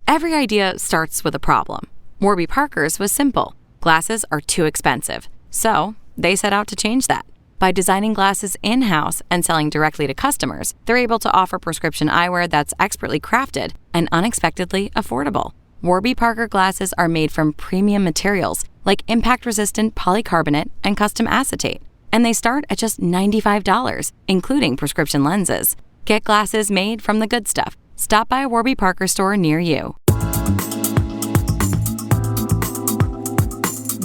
Every idea starts with a problem. Warby Parker's was simple. Glasses are too expensive. So, they set out to change that. By designing glasses in-house and selling directly to customers, they're able to offer prescription eyewear that's expertly crafted and unexpectedly affordable. Warby Parker glasses are made from premium materials like impact-resistant polycarbonate and custom acetate. And they start at just $95, including prescription lenses. Get glasses made from the good stuff. Stop by a Warby Parker store near you.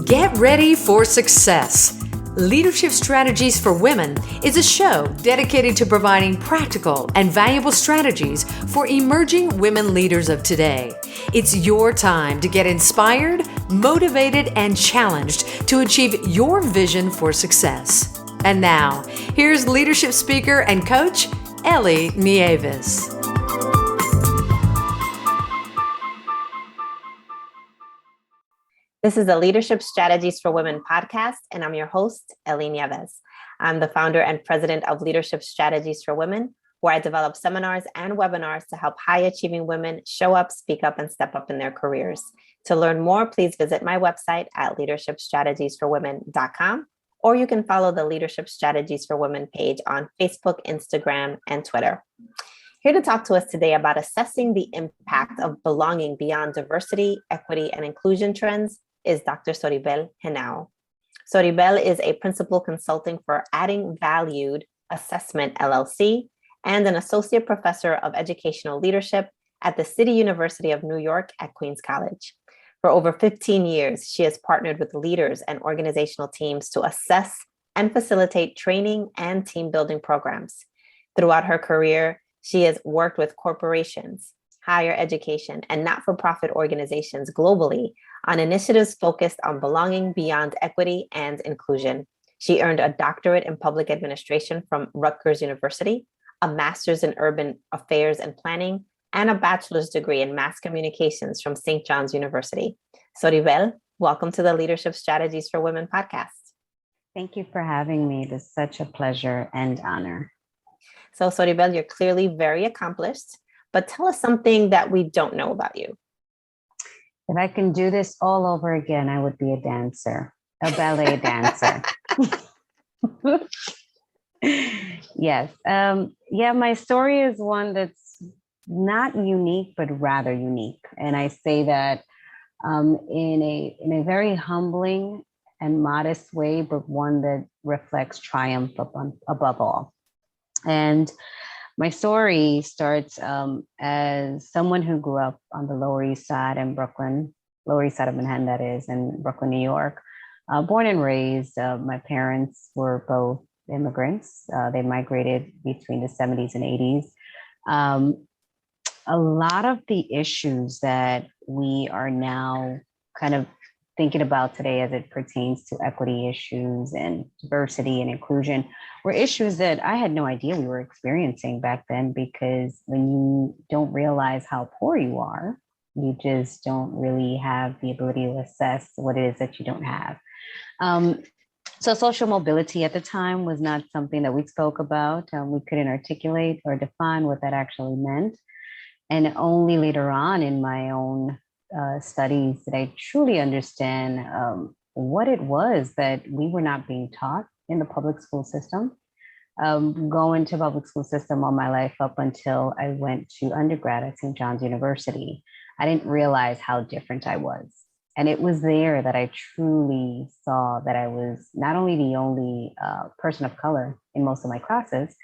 Get ready for success. Leadership Strategies for Women is a show dedicated to providing practical and valuable strategies for emerging women leaders of today. It's your time to get inspired, motivated, and challenged to achieve your vision for success. And now, here's leadership speaker and coach, Ellie Nieves. This is the Leadership Strategies for Women podcast, and I'm your host, Ellie Nieves. I'm the founder and president of Leadership Strategies for Women, where I develop seminars and webinars to help high-achieving women show up, speak up, and step up in their careers. To learn more, please visit my website at leadershipstrategiesforwomen.com, or you can follow the Leadership Strategies for Women page on Facebook, Instagram, and Twitter. Here to talk to us today about assessing the impact of belonging beyond diversity, equity, and inclusion trends is Dr. Soribel Genao. Soribel is a principal consulting for Adding Valued Assessment LLC and an associate professor of educational leadership at the City University of New York at Queens College. For over 15 years, she has partnered with leaders and organizational teams to assess and facilitate training and team building programs. Throughout her career, she has worked with corporations, higher education, and not-for-profit organizations globally on initiatives focused on belonging beyond equity and inclusion. She earned a doctorate in public administration from Rutgers University, a master's in urban affairs and planning, and a bachelor's degree in mass communications from St. John's University. Soribel, welcome to the Leadership Strategies for Women podcast. Thank you for having me. It is such a pleasure and honor. So Soribel, you're clearly very accomplished, but tell us something that we don't know about you. If I can do this all over again, I would be a dancer, a ballet dancer. Yes. My story is one that's not unique, but rather unique. And I say that in a very humbling and modest way, but one that reflects triumph above all. And my story starts as someone who grew up on the Lower East Side in Brooklyn, Lower East Side of Manhattan, that is, in Brooklyn, New York. Born and raised, my parents were both immigrants. They migrated between the 70s and 80s. A lot of the issues that we are now kind of thinking about today as it pertains to equity issues and diversity and inclusion were issues that I had no idea we were experiencing back then, because when you don't realize how poor you are, you just don't really have the ability to assess what it is that you don't have. So social mobility at the time was not something that we spoke about. We couldn't articulate or define what that actually meant. And only later on in my own studies did I truly understand what it was that we were not being taught in the public school system. Going to public school system all my life up until I went to undergrad at St. John's University, I didn't realize how different I was. And it was there that I truly saw that I was not only the only person of color in most of my classes,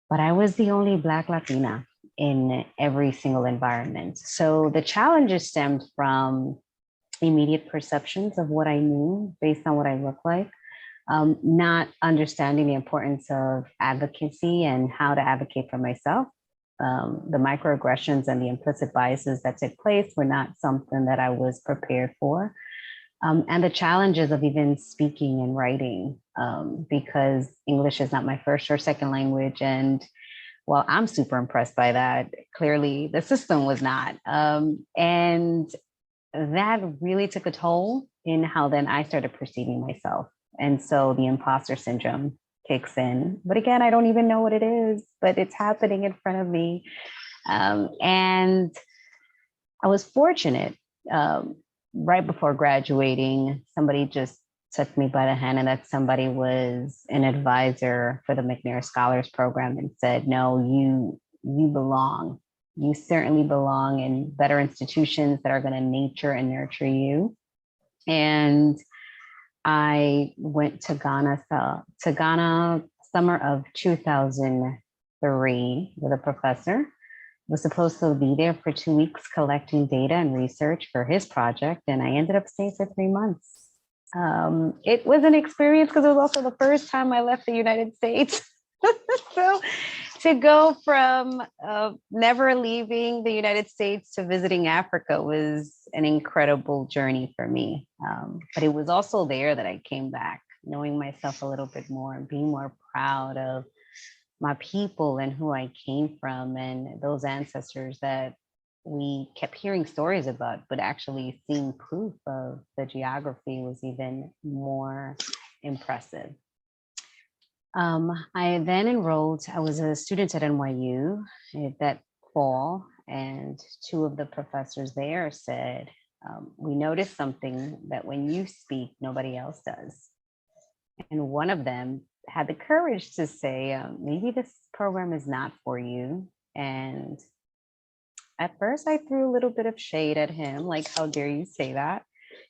but I was the only Black Latina in every single environment. So the challenges stemmed from immediate perceptions of what I knew based on what I looked like, not understanding the importance of advocacy and how to advocate for myself. The microaggressions and the implicit biases that took place were not something that I was prepared for. And the challenges of even speaking and writing, because English is not my first or second language. And while I'm super impressed by that, clearly the system was not. And that really took a toll in how then I started perceiving myself. And so the imposter syndrome kicks in. But again, I don't even know what it is, but it's happening in front of me. And I was fortunate. Right before graduating, somebody just took me by the hand, and that somebody was an advisor for the McNair Scholars Program and said, no, you belong. You certainly belong in better institutions that are going to nature and nurture you. And I went to Ghana, summer of 2003 with a professor. Was supposed to be there for 2 weeks collecting data and research for his project, and I ended up staying for 3 months. It was an experience because it was also the first time I left the United States. So to go from never leaving the United States to visiting Africa was an incredible journey for me. But it was also there that I came back, knowing myself a little bit more and being more proud of my people and who I came from and those ancestors that we kept hearing stories about, but actually seeing proof of the geography was even more impressive. I then enrolled, I was a student at NYU that fall, and two of the professors there said, we noticed something that when you speak, nobody else does. And one of them had the courage to say, maybe this program is not for you. And at first I threw a little bit of shade at him, like, how dare you say that?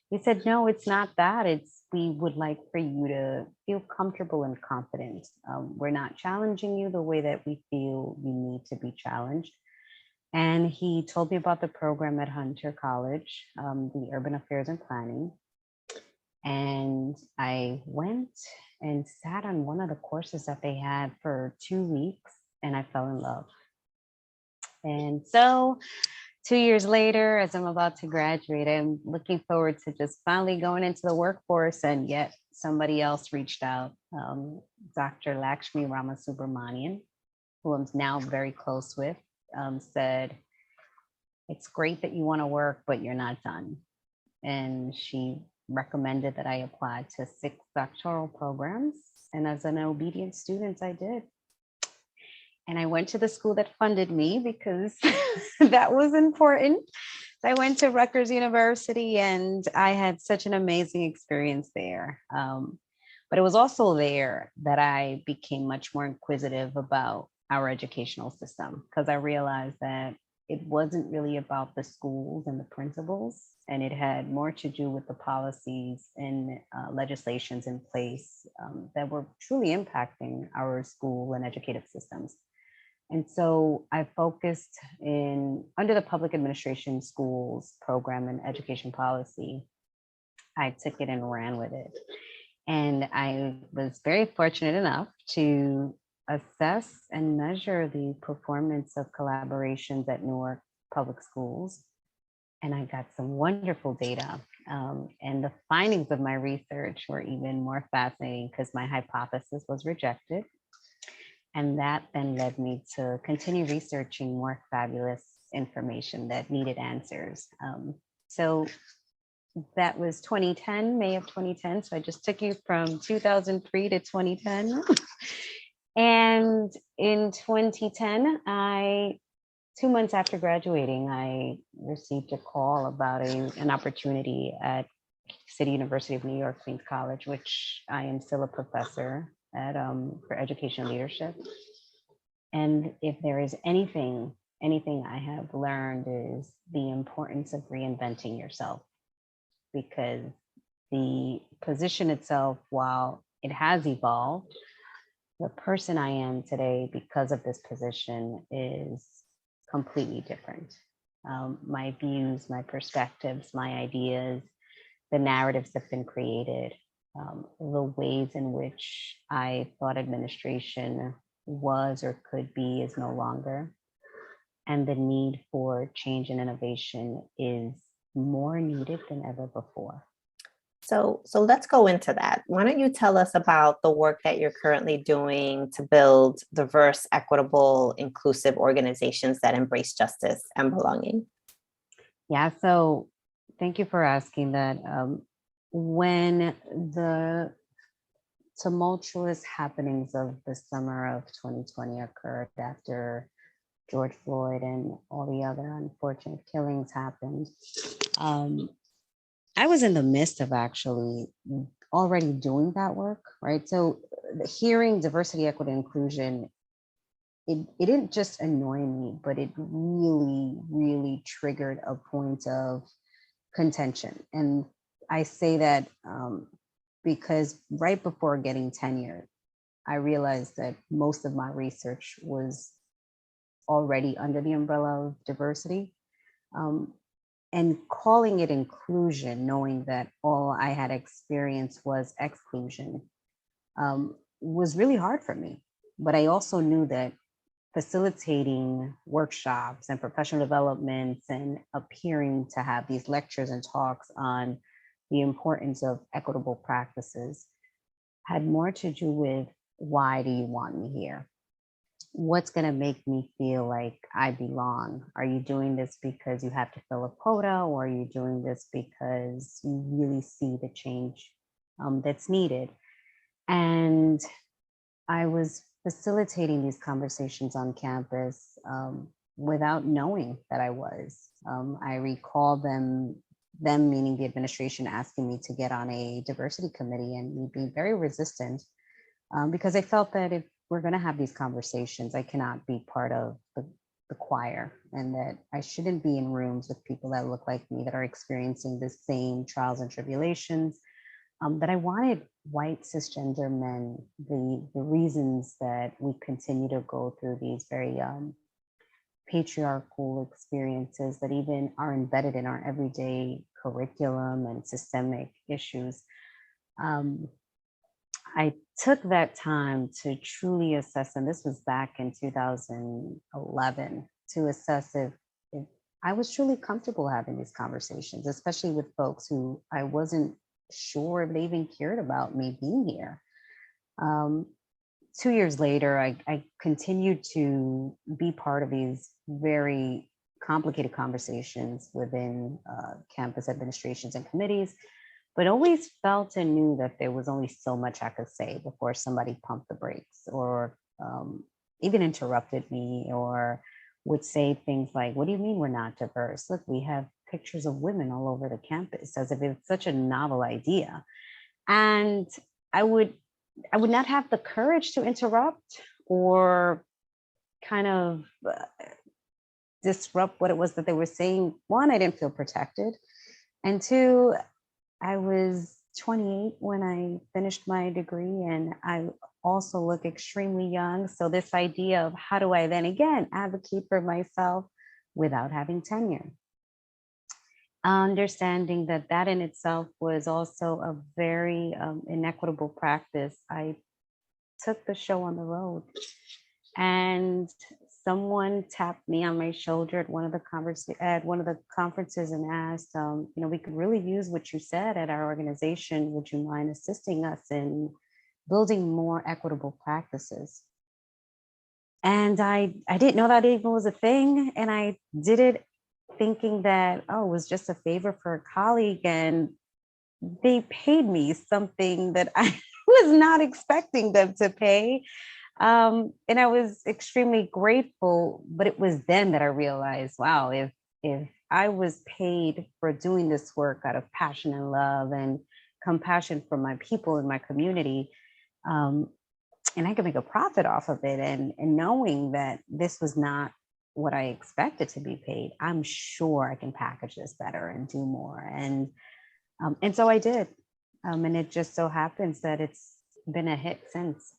He said, no, it's not that. It's we would like for you to feel comfortable and confident. We're not challenging you the way that we feel you need to be challenged. And he told me about the program at Hunter College, the Urban Affairs and Planning. And I went and sat on one of the courses that they had for 2 weeks, and I fell in love. And so 2 years later, as I'm about to graduate, I'm looking forward to just finally going into the workforce, and yet somebody else reached out, Dr. Lakshmi Ramasubramanian, who I'm now very close with, said, it's great that you want to work, but you're not done. And she recommended that I apply to 6 doctoral programs. And as an obedient student, I did. And I went to the school that funded me because that was important. I went to Rutgers University, and I had such an amazing experience there. But it was also there that I became much more inquisitive about our educational system, because I realized that it wasn't really about the schools and the principals, and it had more to do with the policies and legislations in place that were truly impacting our school and educative systems. And so I focused under the public administration schools program and education policy. I took it and ran with it. And I was very fortunate enough to assess and measure the performance of collaborations at Newark Public Schools. And I got some wonderful data. And the findings of my research were even more fascinating because my hypothesis was rejected. And that then led me to continue researching more fabulous information that needed answers. So that was 2010, May of 2010. So I just took you from 2003 to 2010. And in 2010, 2 months after graduating, I received a call about an opportunity at City University of New York, Queens College, which I am still a professor at for education leadership. And if there is anything I have learned is the importance of reinventing yourself, because the position itself, while it has evolved, the person I am today because of this position is completely different. My views, my perspectives, my ideas, the narratives that have been created, the ways in which I thought administration was or could be is no longer. And the need for change and innovation is more needed than ever before. So let's go into that. Why don't you tell us about the work that you're currently doing to build diverse, equitable, inclusive organizations that embrace justice and belonging? Yeah, so thank you for asking that. When the tumultuous happenings of the summer of 2020 occurred after George Floyd and all the other unfortunate killings happened, I was in the midst of actually already doing that work, right? So hearing diversity, equity, inclusion, it didn't just annoy me, but it really, really triggered a point of contention. And I say that because right before getting tenure, I realized that most of my research was already under the umbrella of diversity. Um, and calling it inclusion, knowing that all I had experienced was exclusion, was really hard for me. But I also knew that facilitating workshops and professional developments and appearing to have these lectures and talks on the importance of equitable practices had more to do with, why do you want me here? What's going to make me feel like I belong? Are you doing this because you have to fill a quota, or are you doing this because you really see the change that's needed? And I was facilitating these conversations on campus without knowing that I was. I recall them meaning the administration, asking me to get on a diversity committee, and me being very resistant because I felt that if we're going to have these conversations, I cannot be part of the choir, and that I shouldn't be in rooms with people that look like me, that are experiencing the same trials and tribulations. That I wanted white cisgender men, the reasons that we continue to go through these very patriarchal experiences that even are embedded in our everyday curriculum and systemic issues. I took that time to truly assess, and this was back in 2011, to assess if I was truly comfortable having these conversations, especially with folks who I wasn't sure if they even cared about me being here. 2 years later, I continued to be part of these very complicated conversations within campus administrations and committees, but always felt and knew that there was only so much I could say before somebody pumped the brakes, or even interrupted me, or would say things like, "What do you mean we're not diverse? Look, we have pictures of women all over the campus," as if it's such a novel idea. And I would not have the courage to interrupt or kind of disrupt what it was that they were saying. One, I didn't feel protected. And two, I was 28 when I finished my degree, and I also look extremely young. So this idea of, how do I then again advocate for myself without having tenure? Understanding that that in itself was also a very inequitable practice, I took the show on the road. And someone tapped me on my shoulder at one of the conferences and asked, we could really use what you said at our organization. Would you mind assisting us in building more equitable practices? And I didn't know that even was a thing. And I did it thinking that, it was just a favor for a colleague. And they paid me something that I was not expecting them to pay. And I was extremely grateful, but it was then that I realized, wow, if I was paid for doing this work out of passion and love and compassion for my people in my community, and I could make a profit off of it, and knowing that this was not what I expected to be paid, I'm sure I can package this better and do more. And so I did. And it just so happens that it's been a hit since.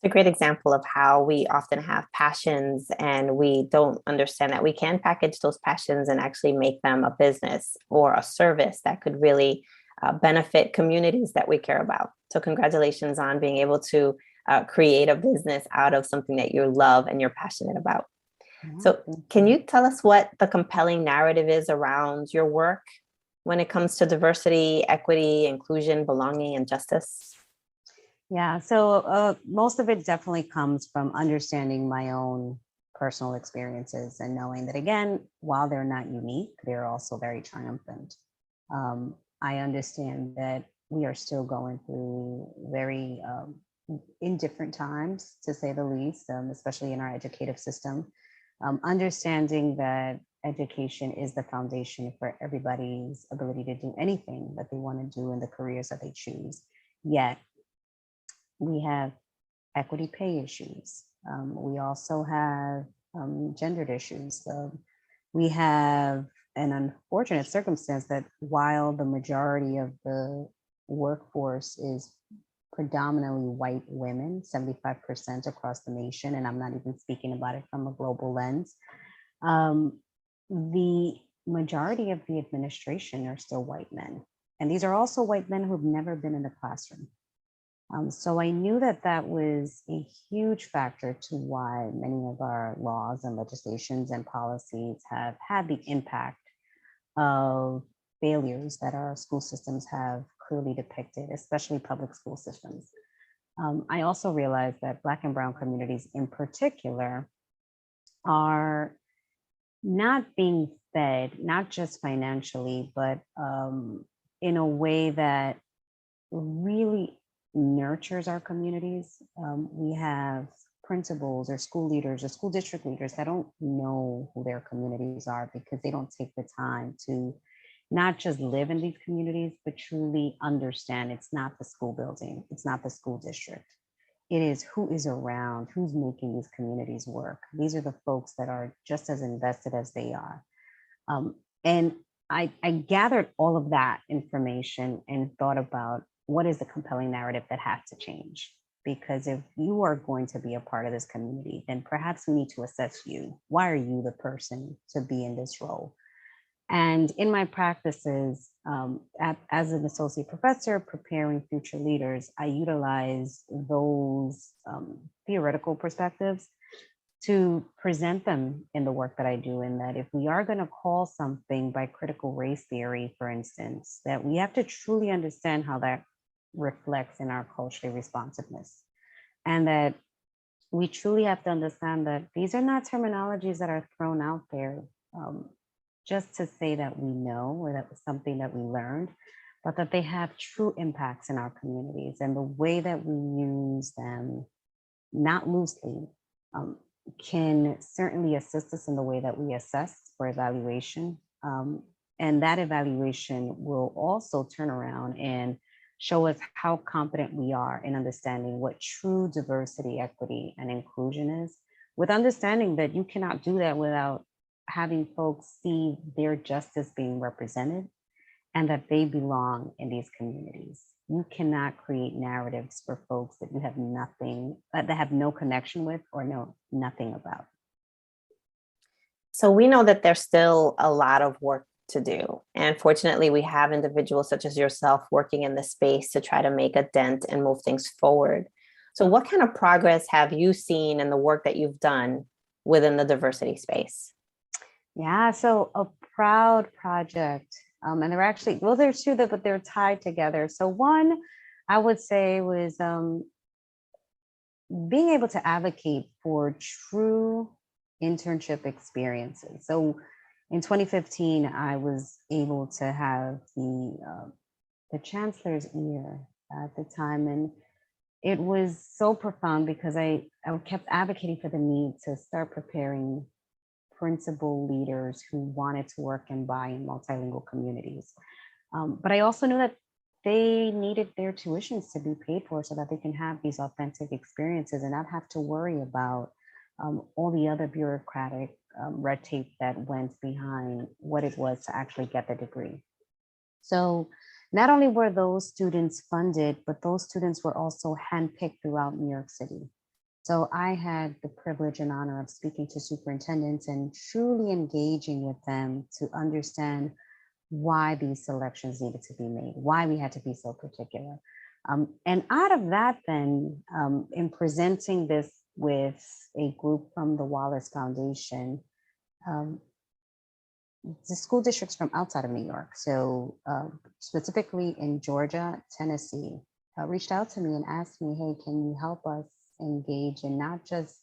It's a great example of how we often have passions and we don't understand that we can package those passions and actually make them a business or a service that could really benefit communities that we care about. So congratulations on being able to create a business out of something that you love and you're passionate about. So can you tell us what the compelling narrative is around your work when it comes to diversity, equity, inclusion, belonging, and justice? Yeah, so most of it definitely comes from understanding my own personal experiences and knowing that, again, while they're not unique, they're also very triumphant. I understand that we are still going through very indifferent times, to say the least, especially in our educative system. Understanding that education is the foundation for everybody's ability to do anything that they want to do in the careers that they choose. Yet we have equity pay issues. We also have gendered issues. We have an unfortunate circumstance that while the majority of the workforce is predominantly white women, 75% across the nation, and I'm not even speaking about it from a global lens, the majority of the administration are still white men. And these are also white men who've never been in the classroom. So I knew that that was a huge factor to why many of our laws and legislations and policies have had the impact of failures that our school systems have clearly depicted, especially public school systems. I also realized that Black and Brown communities in particular are not being fed, not just financially, but in a way that really nurtures our communities. We have principals or school leaders or school district leaders that don't know who their communities are because they don't take the time to not just live in these communities, but truly understand it's not the school building, it's not the school district. It is who is around, who's making these communities work. These are the folks that are just as invested as they are. And I gathered all of that information and thought about what is the compelling narrative that has to change? Because if you are going to be a part of this community, then perhaps we need to assess you. Why are you the person to be in this role? And in my practices, as an associate professor preparing future leaders, I utilize those theoretical perspectives to present them in the work that I do. In that if we are going to call something by critical race theory, for instance, that we have to truly understand how that reflects in our cultural responsiveness. And that we truly have to understand that these are not terminologies that are thrown out there just to say that we know or that was something that we learned, but that they have true impacts in our communities. And the way that we use them, not loosely, can certainly assist us in the way that we assess for evaluation. And that evaluation will also turn around and show us how competent we are in understanding what true diversity, equity, and inclusion is, with understanding that you cannot do that without having folks see their justice being represented and that they belong in these communities. You cannot create narratives for folks that you have nothing, that have no connection with or know nothing about. So we know that there's still a lot of work to do. And fortunately, we have individuals such as yourself working in this space to try to make a dent and move things forward. So what kind of progress have you seen in the work that you've done within the diversity space? Yeah, so a proud project. And they're actually, well, there's two that, but they're tied together. So one, I would say was being able to advocate for true internship experiences. So in 2015, I was able to have the chancellor's ear at the time. And it was so profound because I kept advocating for the need to start preparing principal leaders who wanted to work and buy in multilingual communities. But I also knew that they needed their tuitions to be paid for so that they can have these authentic experiences and not have to worry about all the other bureaucratic red tape that went behind what it was to actually get the degree. So not only were those students funded, but those students were also handpicked throughout New York City. So I had the privilege and honor of speaking to superintendents and truly engaging with them to understand why these selections needed to be made, why we had to be so particular. And out of that then, in presenting this with a group from the Wallace Foundation, the school districts from outside of New York, so specifically in Georgia, Tennessee, reached out to me and asked me, hey, can you help us engage in not just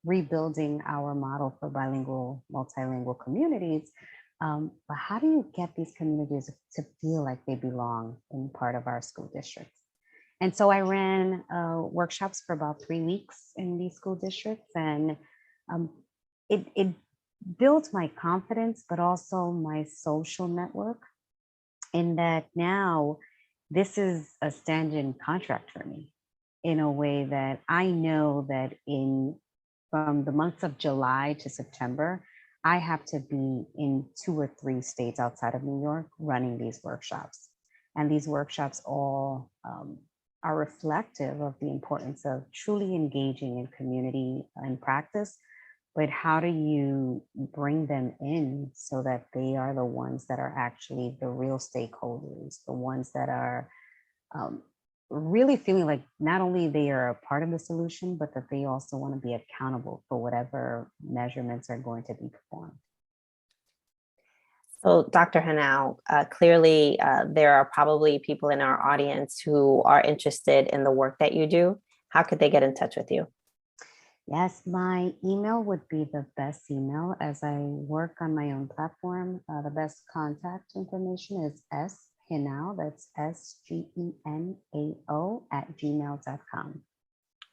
rebuilding our model for bilingual, multilingual communities, but how do you get these communities to feel like they belong in part of our school districts? And so I ran workshops for about 3 weeks in these school districts and it built my confidence, but also my social network, in that now this is a stand-in contract for me, in a way that I know that in from the months of July to September, I have to be in 2 or 3 states outside of New York running these workshops. And these workshops all are reflective of the importance of truly engaging in community and practice. But how do you bring them in so that they are the ones that are actually the real stakeholders, the ones that are um, really feeling like not only they are a part of the solution, but that they also want to be accountable for whatever measurements are going to be performed. So, Dr. Genao, clearly there are probably people in our audience who are interested in the work that you do. How could they get in touch with you? Yes, my email would be the best email, as I work on my own platform. The best contact information is sgenao, that's SGENAO @gmail.com.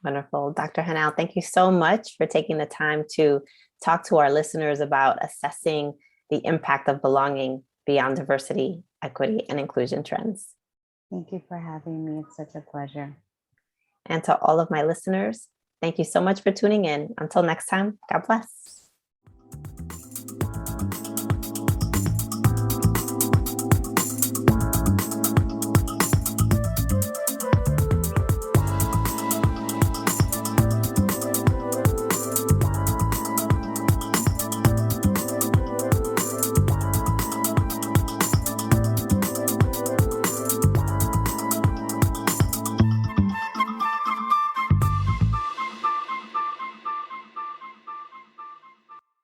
Wonderful. Dr. Genao, thank you so much for taking the time to talk to our listeners about assessing the impact of belonging beyond diversity, equity, and inclusion trends. Thank you for having me. It's such a pleasure. And to all of my listeners, thank you so much for tuning in. Until next time, God bless.